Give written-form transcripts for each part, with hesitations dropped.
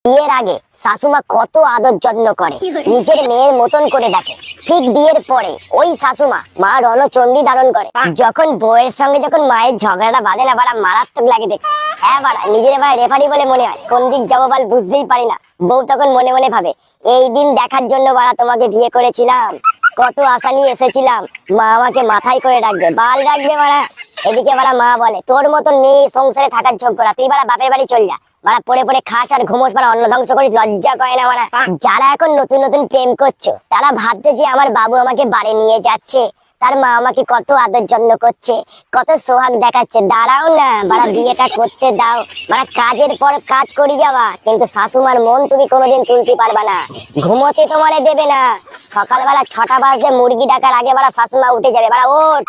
বিয়ের আগে শাশুমা কত আদর যত্ন করে, নিজের মেয়ের মতন করে দেখে। ঠিক বিয়ের পরে ওই শাশুমা মা রণচণ্ডী ধারণ করে। যখন বউয়ের সঙ্গে যখন মায়ের ঝগড়াটা বাঁধে না, বাড়া মারাত্মক লাগে দেখে। হ্যাঁ বাড়া, নিজের এবার রেফারি বলে মনে হয়, কোন দিক যাবো বল বুঝতেই পারি না। বউ তখন মনে মনে ভাবে, এই দিন দেখার জন্য বাড়া তোমাকে বিয়ে করেছিলাম, কত আশা নিয়ে এসেছিলাম, মা আমাকে মাথায় করে রাখবে, বাল রাখবে বাড়া। এদিকে বাড়া মা বলে, তোর মতন মেয়ে সংসারে থাকার যোগ্য না, তুই বাড়া বাপের বাড়ি চল যা। বাড়া পড়ে পড়ে খাস আর ঘুমোস, বাড়া অন্ন ধ্বংস করিস, লজ্জা করে না বাড়া। যারা এখন নতুন নতুন প্রেম করছো, তারা ভাবছে যে আমার বাবু আমাকে বাড়ি নিয়ে যাচ্ছে, তার মা আমাকে কত আদর যত্ন করছে, কত সোহাগ দেখাচ্ছে। দাঁড়াও না বাড়া, বিয়েটা করতে দাও। বাড়া কাজের পর কাজ করি যাওয়া, কিন্তু শাশুমার মন তুমি কোনোদিন তুলতে পারবা না, ঘুমোতে তোমারে দেবে না। সকালবেলা 6টা বাজলে মুরগি ডাকার আগে বাড়া শাশুমা উঠে যাবে, বাড়া ওঠ,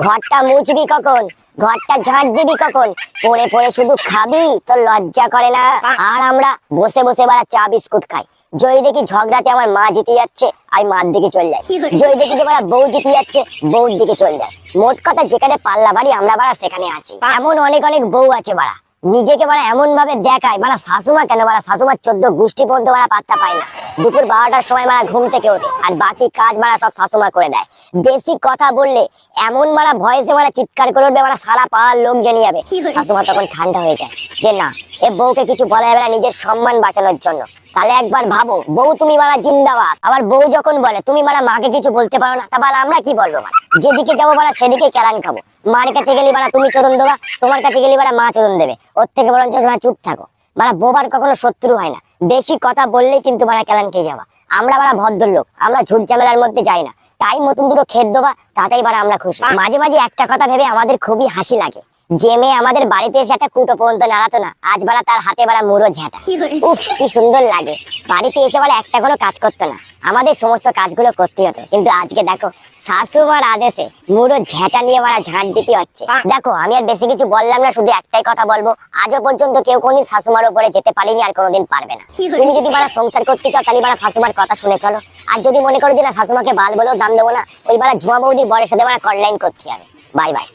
ঘরটা মুছবি কখন, ঘরটা ঝাঁট দিবি কখন, পড়ে পড়ে শুধু খাবি, তো লজ্জা করে না? আর আমরা বসে বসে বাড়া চা বিস্কুট খাই। যদি দেখি ঝগড়াতে আমার মা জিতে যাচ্ছে, আমি মার দিকে চলে যাই। যদি দেখি যে বাড়া বউ জিতে যাচ্ছে, বউর দিকে চলে যায়। মোট কথা, যেখানে পাল্লা বাড়ি আমরা বাড়া সেখানে আছি। এমন অনেক অনেক বউ আছে বাড়া, নিজেকে বাড়া এমন ভাবে দেখায়, বাড়া শাশুমা কেন, বাড়া শাশুমার 14 গোষ্ঠী পর্যন্ত বাড়া পাত্তা পায় না। দুপুর 12টার সময় বাড়া ঘুম থেকে ওঠে, আর বাকি কাজ বাড়া সব শাশুমা করে দেয়। বেশি কথা বললে এমন বাড়া ভয়েসে বাড়া চিৎকার করে উঠবে, বাড়া সারা পাড়ার লোক জেনে যাবে। শাশুমা তখন ঠান্ডা হয়ে যায়, যে না, এ বউকে কিছু বলা যাবে না নিজের সম্মান বাঁচানোর জন্য। তাহলে একবার ভাবো, বউ তুমি বাড়া জিন্দাবাদ। আবার বউ যখন বলে তুমি বাড়া মাকে কিছু বলতে পারো না, তা বাড়া আমরা কি বলবো? বাড়া যেদিকে যাবো বাড়া সেদিকে কেরান খাবো। মার কাছে গেলি বাড়া তুমি চোদন দেবা, তোমার কাছে গেলি বাড়া মা চোদন দেবে। ওর থেকে বরঞ্চ চুপ থাকো। বাড়া বোবার কখনো শত্রু হয় না, বেশি কথা বললেই কিন্তু বাড়া কেরান খেয়ে যাবা। আমরা বাড়া ভদ্রলোক, আমরা ঝুট ঝামেলার মধ্যে যাই না। টাইম মতন দুটো খেত দেবা, তাতেই বাড়া আমরা খুশি। মাঝে মাঝে একটা কথা ভেবে আমাদের খুবই হাসি লাগে, যে মেয়ে আমাদের বাড়িতে এসে একটা কুটো পর্যন্ত নাড়াতো না, আজ বাড়া তার হাতে বাড়া মুড়ো ঝাঁটা। উফ, কি সুন্দর লাগে। বাড়িতে এসে বাড়া একটা কোনো কাজ করতো না, আমাদের সমস্ত কাজগুলো করতে হতো। কিন্তু আজকে দেখো, শাশুমার আদেশে মুড়ো ঝাঁটা নিয়ে বাড়া ঝাঁট দিতে হচ্ছে। দেখো, আমি আর বেশি কিছু বললাম না, শুধু একটাই কথা বলবো, আজও পর্যন্ত কেউ কোনদিন শাশুমার উপরে যেতে পারিনি, আর কোনোদিন পারবে না। তুমি যদি বাড়া সংসার করতে চাও, তাহলে বাড়া শাশুমার কথা শুনে চলো। আর যদি মনে করো যে না, শাশুমাকে বাল বলেও দাম দেবো না, ওই বাড়া ঝুমা বৌদির বরের সাথে বাড়া কনলাইন করতে হবে। Bye bye.